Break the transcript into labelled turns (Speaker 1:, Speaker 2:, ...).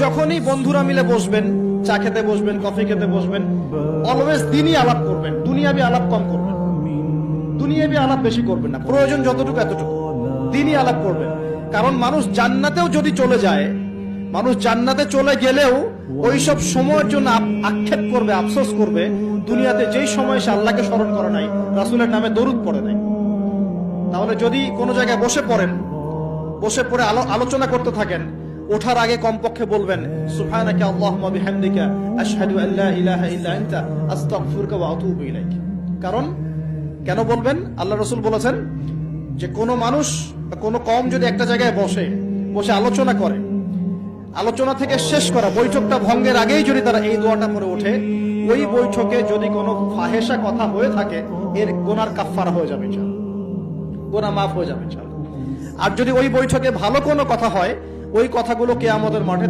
Speaker 1: যখনই বন্ধুরা মিলে বসবেন, চা খেতে বসবেন, কফি খেতে বসবেন, অলওয়েজ দিনই আলাপ করবেন, দুনিয়াবি আলাপ কম করবেন, দুনিয়াবি আলাপ বেশি করবেন না, প্রয়োজন যতটুকু এতটুকু দিনই আলাপ করবেন। কারণ মানুষ জান্নাতেও যদি চলে যায়, মানুষ জান্নাতে চলে গেলেও ওইসব সময়ের জন্য আক্ষেপ করবে, আফসোস করবে দুনিয়াতে যেই সময় সে আল্লাহকে স্মরণ করে নাই, রাসূলের নামে দরুদ পড়ে নাই। তাহলে যদি কোনো জায়গায় বসে পড়েন, বসে পড়ে আলোচনা করতে থাকেন, ওঠার আগে কমপক্ষে বলবেন সুবহানাকা আল্লাহুম্মা বিহামদিকা আশহাদু আল্লা ইলাহা ইল্লা আনতা আস্তাগফিরুকা ওয়া আতুবু ইলাইক। কারণ কেন বলবেন? আল্লাহ রাসূল বলেছেন যে কোনো মানুষ বা কোনো কওম যদি একটা জায়গায় বসে আলোচনা করে, আলোচনা থেকে শেষ করা বৈঠকটা ভঙ্গের আগেই যদি তারা এই দোয়াটা পড়ে ওঠে, ওই বৈঠকে যদি কোনো ফাহেসা কথা হয়ে থাকে এর গুনার কাফফারা হয়ে যাবে, গুনাহ মাফ হয়ে যাবে। আর যদি ওই বৈঠকে ভালো কোনো কথা হয়, ওই কথাগুলো কিয়ামতের মাঠে